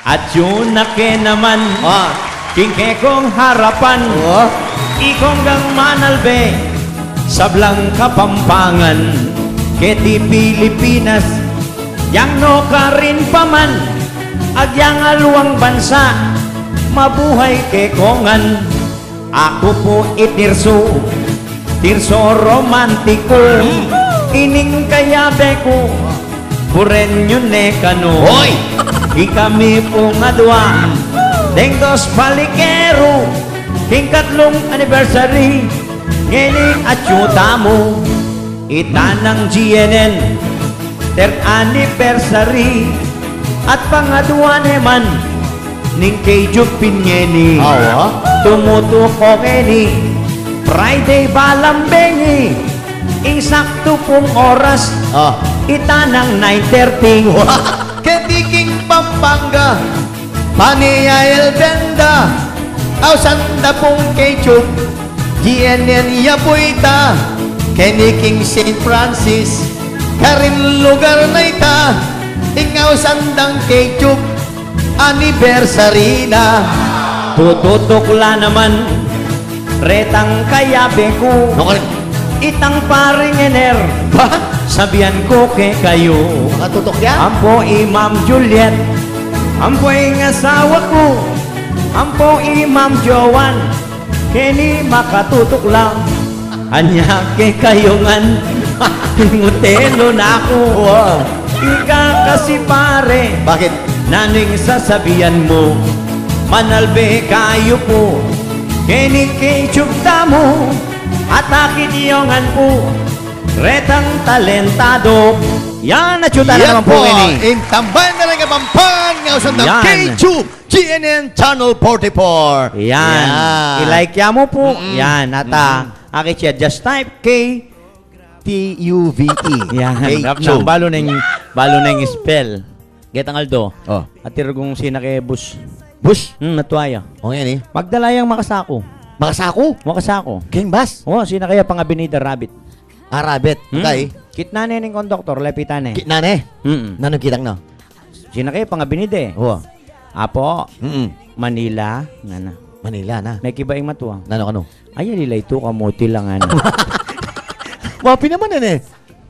At yun na naman, kingke kong harapan, ikong gang manalbe, sablang kapampangan, keti Pilipinas, yang no ka rin paman, agyang aluang bansa, mabuhay kekongan. Ako po itirso, tirso romantiko, ining kayabe ko, puren yun kano. Hoy! Ikami po nga dua, dengdos palikero, king-katlong anniversary, ngayon at yuta mo, itanang GNN, third anniversary, at pangadwa naman, ning kay Jupin ngeni, tumutuko ngeni, Friday balambengi, insakto pong oras, itanang 9:30. Ketiking Pampanga, Paniya El Benda, Ausanda pong Kechup, GNN Yapuita, Keniking St. Francis, Karin lugar na ita, Ingaw sandang Kechup, anniversary na. Tututok la naman, retang kayabe ko, itang paring ener, sabihan ko ke kayo. Makatutok yan? Ampo Ma'am Juliet, ampo ang asawa ko, ampo Ma'am Joan, kini makatutok lang, anya ke kayongan, ngutelo na ako. Ika kasi pare, Bakit? naning sasabihan mo, manalbe kayo po, kini kechugta mo, at akidiyongan po, retang talentado. Yan, nachuta na naman po ini. Intambayan na lang ang Pampang ng K2 GNN Channel 44. Yan. I-like ya mo po. Yan. At akit siya, just type K-T-U-V-E. Yan. K2. Balo na yung spell. Get ang Aldo. Oh. At tiragong sinake bus. Bush? Natuaya. O yan eh. Magdalayang makasako. Makasako? Makasako. King Bass? Sinakaya pang Avenida Rabbit. Rabbit. Okay. Kitnane ng konduktor, lepitane. Kitnane? Nanong kitang no? Sinakaya pang Avenida eh. Oo. Apo, Manila, ngana. Manila na. May kibaing matuwa. Ano? Ay, alilay ito, kamuti lang ano. Wapi naman yan eh.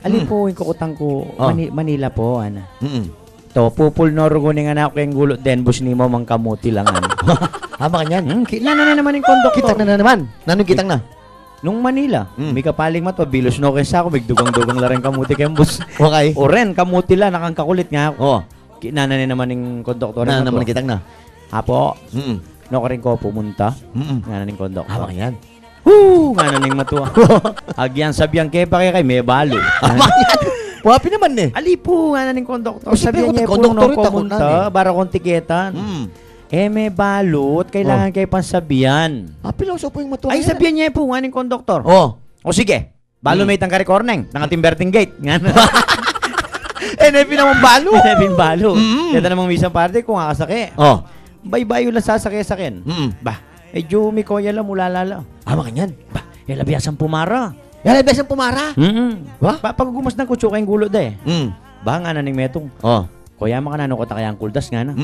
Alin po, yung kukutang ko, Manila po, ano. To, pupul norugo ni anak ko yung gulot den, bus ni mo, mang kamuti lang ano. Hama ka yan? Kitna na naman yung konduktor. Kitang na naman. Nanong kitang na? Nung Manila, may kapaling matwa, bilos no kaysa ako, bigdugang-dugang larang kamuti kayong bus. Okay. O ren, kamuti lang, nakangkakulit nga ako. Oo. Kitna na naman yung konduktor. Na naman kitang na? Apo, no ka rin ko pumunta, nga na ng konduktor. Hama ka yan? Nga na ng matuwa. Agyan sabihan kay pa kay may balo. Hama ka yan? Wapi naman eh. Alipo nga na ng konduktor. Sabihan Sabihan niya po no pumunta, bara kong tiketan. May balot, kailangan kay pansabihan. Piloso po yung matuwa. Ay, sabihan niya po nga ng konduktor. O sige, balo may tang karikorneng, nang Timberting Gate. Nepi naman balo. Nepi balo. Kaya namang misang parte kung kakasake. Bay-bayo lang sasakay-sakin. Jumi ko yala mulalala. Hama ka yan? Labiasan pumara. Yalabes ang pumara? Pag gumas ng kutso kayong gulo da eh. Ba nga na ning metong. Kuya makanano ko takayang kuldas nga na.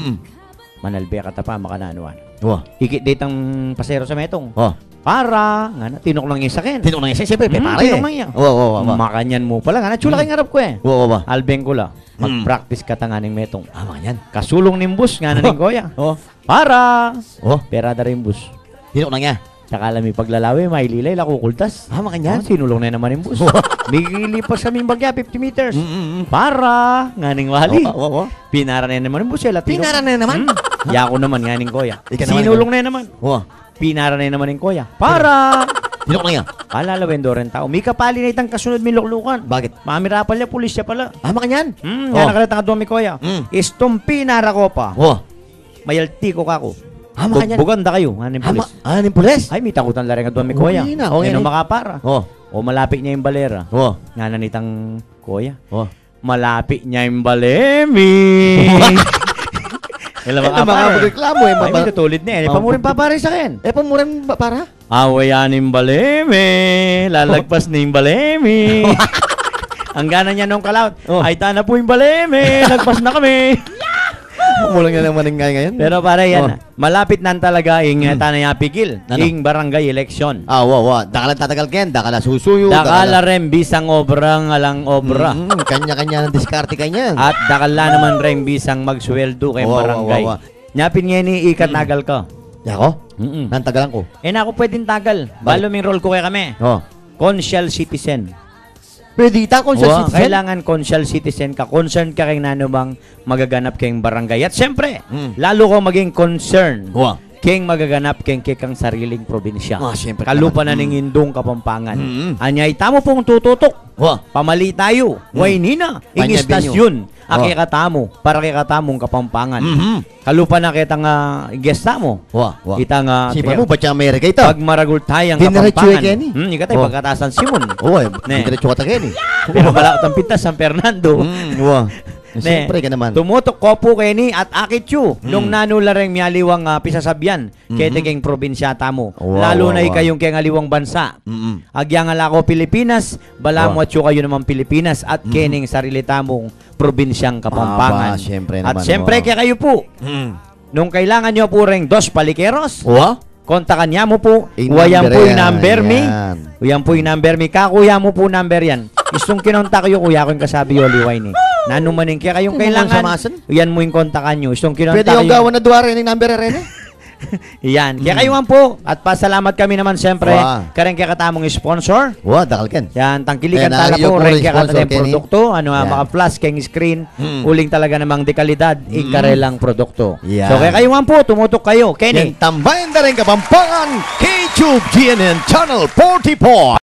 Manalbe ka pa makananuan. Hikit date ang pasero sa metong. Para nga na tinok lang yung sakin. Tinok lang yung sakin? Siyempre, para tinok lang yan. Makanyan mo pala nga na. Chula kayong harap ko eh. Albeng ko la. Mag-practice ka ta nga ning metong. Yan. Kasulong ning bus nga na ning kuya. Para. Pera da rin bus. Tinok lang yan. Tsaka alam yung paglalawi, maililay, lakukultas. Makanyan. Sinulong na naman yung bus. Bigilipas kami bagya, 50 meters. Para, nganing wali. Pinara na naman yung bus. Pinara na naman? Yako naman, nganing koya. Sinulong na naman. Pinara na naman yung koya. Para. Tinok lang yan. Alalawin do rin tao. May kapali na itang kasunod miluklukan. Bakit? Mamirapal niya, pulis siya pala. Makanyan. Yan nakalatang doon mi koya. Istumpi nara ko pa. Mayalti ko kako. Buganda kayo, aning pulis. Aning pulis? Ay, may takutan la rin nga doon mi koya. Yan makapara. O malapit niya yung balera. Nga nanitang koya. Malapit niya yung balemi. Ilang mga reklamo eh. Ay, may tutulid na eh. Pamurin pa pare sa akin. Pamurin para? Awayan yung balemi. Lalagpas na yung balemi. Ang gana niya nung kalaut. Ay, tana po yung balemi. Lagpas na kami. Umulang na naman ngayon. Pero pare yan, malapit na talaga yung tanay apigil, yung barangay election. Dakala tatagal ken, dakala susuyo. Dakala rin bisang obrang alang obra. Kanya-kanya ng diskarte kanya. At dakala naman rin bisang magsweldo kay barangay. Nyapin nga ni ikat nagal ko. Yako? Nantagalan ko. Na ako pwedeng tagal. Balo ming role ko kay kami. Conscial citizen. Pwede ita conscial citizen? Kailangan conscial citizen ka. Concerned ka kay nano bang magaganap kayong barangay. At siyempre, lalo ko maging concern kayong magaganap kayong kang sariling probinsya. Siyempre. Kalupa na ning Indong Kapampangan. Anyay, tamo pong tututok. Pamali tayo. Way nina. Ing istasyon. Akikatamo. Para kikatamong Kapampangan. Kalupa na kitang gesta mo. Kita nga. Sipa mo, ba't siya Amerika ito? Pag maragul tayang Kapampangan. Ikatay, pagkatasan Simon. Diretso ka tagay ni. Pero malakot ang pintas San Fernando. Siyempre ka naman. Tumutok ko po keni at akityu. Nung nanulareng miyaliwang pisasabyan. Kaya tiging probinsyata mo. Lalo na kayong kaya ngaliwang bansa. Agyang alako Pilipinas. Balamwat yu kayo naman Pilipinas. At kening sarili tamong probinsyang Kapampangan. At siyempre kaya kayo po. Nung kailangan nyo po ring 2 palikeros. Kontakan niya mo po. Wayan po yung number me. Wayan po yung number me. Kakuya mo po number yan. Istong kinontak kayo, kuya ko yung kasabi yung liway ni. Nanumanin kaya kayong kailangan. Yan mo yung kontakan nyo. Istong kinontak pwede yung gawa na duwara yung number rin eh. Yan. Kaya kayo po. At pasalamat kami naman siyempre. Karen kaya katamong sponsor. Dakal ken. Yan. Tangkilikan tala po. Ren kaya katamong produkto. Mga plus keng screen. Uling talaga namang dekalidad. Ikarelang produkto. So kaya kayo po. Tumutok kayo. Kenny. Tambayan na rin Kapampangan. K-Tube GNN Channel 44.